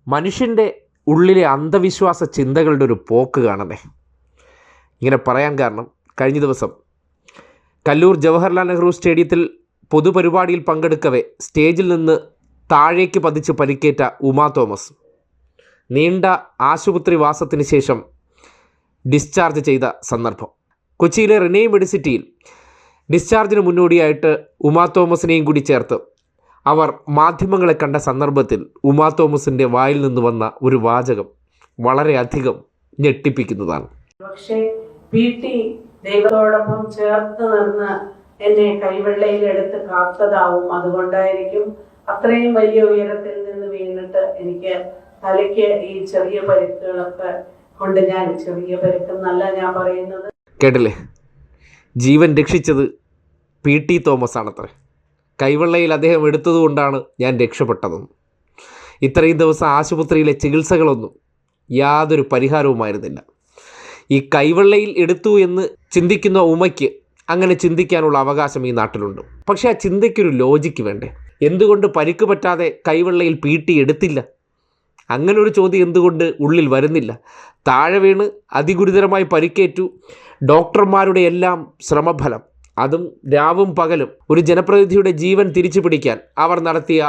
മനുഷ്യൻ്റെ ഉള്ളിലെ അന്ധവിശ്വാസ ചിന്തകളുടെ ഒരു പോക്ക് കാണണേ. ഇങ്ങനെ പറയാൻ കാരണം, കഴിഞ്ഞ ദിവസം കല്ലൂർ ജവഹർലാൽ നെഹ്റു സ്റ്റേഡിയത്തിൽ പൊതുപരിപാടിയിൽ പങ്കെടുക്കവേ സ്റ്റേജിൽ നിന്ന് താഴേക്ക് പതിച്ച് പരിക്കേറ്റ ഉമാ തോമസ് നീണ്ട ആശുപത്രി വാസത്തിന് ശേഷം ഡിസ്ചാർജ് ചെയ്ത സന്ദർഭം. കൊച്ചിയിലെ റിനെ മെഡിസിറ്റിയിൽ ഡിസ്ചാർജിന് മുന്നോടിയായിട്ട് ഉമാ തോമസിനെയും കൂടി ചേർത്ത് അവർ മാധ്യമങ്ങളെ കണ്ട സന്ദർഭത്തിൽ ഉമാ തോമസിൻ്റെ വായിൽ നിന്ന് വന്ന ഒരു വാചകം വളരെയധികം ഞെട്ടിപ്പിക്കുന്നതാണ്. പക്ഷേ ദൈവത്തോടൊപ്പം ചേർത്ത് നിന്ന് എന്നെ കൈവെള്ളയിലെടുത്ത് കാത്തതാവും. അതുകൊണ്ടായിരിക്കും അത്രയും വലിയ ഉയരത്തിൽ നിന്ന് വീണിട്ട് എനിക്ക് തലയ്ക്ക് ഈ ചെറിയ പരിക്കുകളൊക്കെ കൊണ്ട്, ഞാൻ ചെറിയ പരിക്കെന്നല്ല ഞാൻ പറയുന്നത്. കേട്ടില്ലേ, ജീവൻ രക്ഷിച്ചത് പി.ടി. തോമസ് ആണത്രേ. കൈവെള്ളയിൽ അദ്ദേഹം എടുത്തതുകൊണ്ടാണ് ഞാൻ രക്ഷപ്പെട്ടതെന്ന്. ഇത്രയും ദിവസം ആശുപത്രിയിലെ ചികിത്സകളൊന്നും യാതൊരു പരിഹാരവുമായിരുന്നില്ല. ഈ കൈവെള്ളയിൽ എടുത്തു എന്ന് ചിന്തിക്കുന്ന ഉമയ്ക്ക് അങ്ങനെ ചിന്തിക്കാനുള്ള അവകാശം ഈ നാട്ടിലുണ്ട്. പക്ഷേ ആ ചിന്തയ്ക്കൊരു ലോജിക്ക് വേണ്ടേ? എന്തുകൊണ്ട് പരിക്ക് പറ്റാതെ കൈവെള്ളയിൽ പി.ടി. എടുത്തില്ല? അങ്ങനെ ഒരു ചോദ്യം എന്തുകൊണ്ട് ഉള്ളിൽ വരുന്നില്ല? താഴെ വീണ് അതിഗുരുതരമായി പരിക്കേറ്റു. ഡോക്ടർമാരുടെ എല്ലാം ശ്രമഫലം, അതും രാവും പകലും ഒരു ജനപ്രതിനിധിയുടെ ജീവൻ തിരിച്ചു പിടിക്കാൻ അവർ നടത്തിയ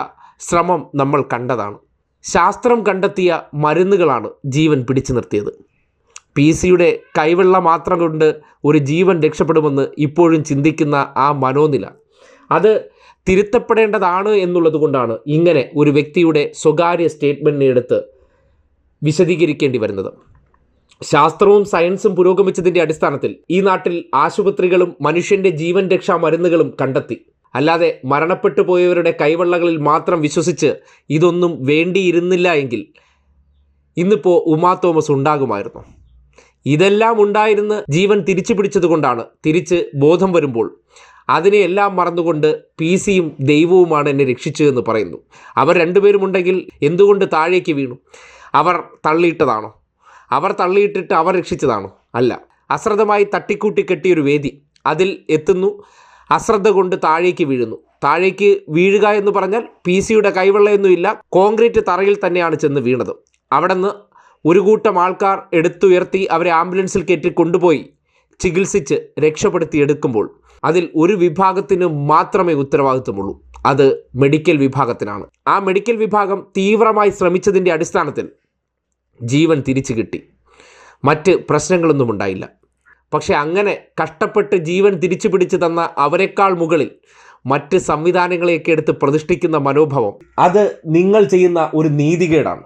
ശ്രമം നമ്മൾ കണ്ടതാണ്. ശാസ്ത്രം കണ്ടെത്തിയ മരുന്നുകളാണ് ജീവൻ പിടിച്ചു നിർത്തിയത്. PC-യുടെ കൈവെള്ള മാത്രം കൊണ്ട് ഒരു ജീവൻ രക്ഷപ്പെടുമെന്ന് ഇപ്പോഴും ചിന്തിക്കുന്ന ആ മനോനില, അത് തിരുത്തപ്പെടേണ്ടതാണ് എന്നുള്ളത് കൊണ്ടാണ് ഇങ്ങനെ ഒരു വ്യക്തിയുടെ സ്വകാര്യ സ്റ്റേറ്റ്മെൻറ്റിനെ എടുത്ത് വിശദീകരിക്കേണ്ടി വരുന്നത്. ശാസ്ത്രവും സയൻസും പുരോഗമിച്ചതിൻ്റെ അടിസ്ഥാനത്തിൽ ഈ നാട്ടിൽ ആശുപത്രികളും മനുഷ്യൻ്റെ ജീവൻ രക്ഷാ മരുന്നുകളും കണ്ടെത്തി. അല്ലാതെ മരണപ്പെട്ടു പോയവരുടെ കൈവെള്ളകളിൽ മാത്രം വിശ്വസിച്ച് ഇതൊന്നും വേണ്ടിയിരുന്നില്ല എങ്കിൽ ഇന്നിപ്പോൾ ഉമാ തോമസ് ഉണ്ടാകുമായിരുന്നു. ഇതെല്ലാം ഉണ്ടായിരുന്ന് ജീവൻ തിരിച്ചു പിടിച്ചത് കൊണ്ടാണ് തിരിച്ച് ബോധം വരുമ്പോൾ അതിനെയെല്ലാം മറന്നുകൊണ്ട് PC-യും ദൈവവുമാണ് എന്നെ രക്ഷിച്ചതെന്ന് പറയുന്നു. അവർ രണ്ടുപേരുമുണ്ടെങ്കിൽ എന്തുകൊണ്ട് താഴേക്ക് വീണു? അവർ തള്ളിയിട്ടതാണോ? അവർ തള്ളിയിട്ടിട്ട് അവർ രക്ഷിച്ചതാണോ? അല്ല. അശ്രദ്ധമായി തട്ടിക്കൂട്ടി കെട്ടിയൊരു വേദി, അതിൽ എത്തുന്നു, അശ്രദ്ധ കൊണ്ട് താഴേക്ക് വീഴുന്നു. താഴേക്ക് വീഴുക എന്ന് പറഞ്ഞാൽ PC-യുടെ കൈവെള്ളയൊന്നുമില്ല, കോൺക്രീറ്റ് തറയിൽ തന്നെയാണ് ചെന്ന് വീണത്. അവിടെ നിന്ന് ഒരു കൂട്ടം ആൾക്കാർ എടുത്തുയർത്തി അവരെ ആംബുലൻസിൽ കയറ്റി കൊണ്ടുപോയി ചികിത്സിച്ച് രക്ഷപ്പെടുത്തി എടുക്കുമ്പോൾ അതിൽ ഒരു വിഭാഗത്തിന് മാത്രമേ ഉത്തരവാദിത്വമുള്ളൂ. അത് മെഡിക്കൽ വിഭാഗത്തിനാണ്. ആ മെഡിക്കൽ വിഭാഗം തീവ്രമായി ശ്രമിച്ചതിൻ്റെ അടിസ്ഥാനത്തിൽ ജീവൻ തിരിച്ചു കിട്ടി. മറ്റ് പ്രശ്നങ്ങളൊന്നും ഉണ്ടായില്ല. പക്ഷെ അങ്ങനെ കഷ്ടപ്പെട്ട് ജീവൻ തിരിച്ചു പിടിച്ചു തന്ന അവരെക്കാൾ മുകളിൽ മറ്റ് സംവിധാനങ്ങളെയൊക്കെ എടുത്ത് പ്രതിഷ്ഠിക്കുന്ന മനോഭാവം, അത് നിങ്ങൾ ചെയ്യുന്ന ഒരു നീതികേടാണ്.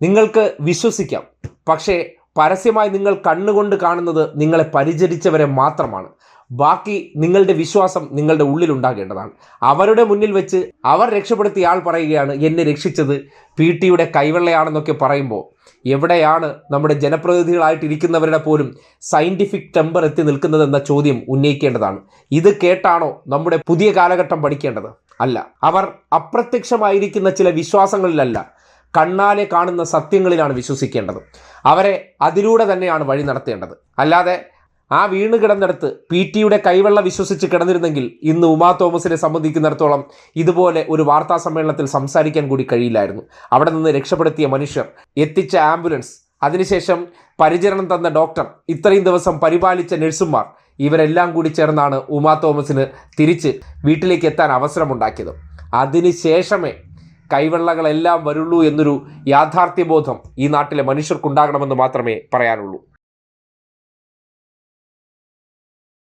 നിങ്ങൾക്ക് വിശ്വസിക്കാം, പക്ഷേ പരസ്യമായി നിങ്ങൾ കണ്ണുകൊണ്ട് കാണുന്നത് നിങ്ങളെ പരിചരിച്ചവരെ മാത്രമാണ്. ബാക്കി നിങ്ങളുടെ വിശ്വാസം നിങ്ങളുടെ ഉള്ളിലുണ്ടാകേണ്ടതാണ്. അവരുടെ മുന്നിൽ വെച്ച് അവർ രക്ഷപ്പെടുത്തിയ ആൾ പറയുകയാണ് എന്നെ രക്ഷിച്ചത് PT-യുടെ കൈവെള്ളയാണെന്നൊക്കെ പറയുമ്പോൾ എവിടെയാണ് നമ്മുടെ ജനപ്രതിനിധികളായിട്ടിരിക്കുന്നവരുടെ പോലും സയൻറ്റിഫിക് ടെമ്പർ എത്തി നിൽക്കുന്നതെന്ന ചോദ്യം ഉന്നയിക്കേണ്ടതാണ്. ഇത് കേട്ടാണോ നമ്മുടെ പുതിയ കാലഘട്ടം പഠിക്കേണ്ടത്? അല്ല. അവർ അപ്രത്യക്ഷമായിരിക്കുന്ന ചില വിശ്വാസങ്ങളിലല്ല, കണ്ണാലെ കാണുന്ന സത്യങ്ങളിലാണ് വിശ്വസിക്കേണ്ടത്. അവരെ അതിലൂടെ തന്നെയാണ് വഴി നടത്തേണ്ടത്. അല്ലാതെ ആ വീണ് കിടന്നിടത്ത് PT-യുടെ കൈവെള്ള വിശ്വസിച്ച് കിടന്നിരുന്നെങ്കിൽ ഇന്ന് ഉമാ തോമസിനെ സംബന്ധിക്കുന്നിടത്തോളം ഇതുപോലെ ഒരു വാർത്താ സമ്മേളനത്തിൽ സംസാരിക്കാൻ കൂടി കഴിയില്ലായിരുന്നു. അവിടെ നിന്ന് രക്ഷപ്പെടുത്തിയ മനുഷ്യർ, എത്തിച്ച ആംബുലൻസ്, അതിനുശേഷം പരിചരണം തന്ന ഡോക്ടർ, ഇത്രയും ദിവസം പരിപാലിച്ച നഴ്സുമാർ, ഇവരെല്ലാം കൂടി ചേർന്നാണ് ഉമാ തോമസിന് തിരിച്ച് വീട്ടിലേക്ക് എത്താൻ അവസരമുണ്ടാക്കിയത്. അതിനുശേഷമേ കൈവെള്ളകളെല്ലാം വരുള്ളൂ എന്നൊരു യാഥാർത്ഥ്യബോധം ഈ നാട്ടിലെ മനുഷ്യർക്കുണ്ടാകണമെന്ന് മാത്രമേ പറയാനുള്ളൂ.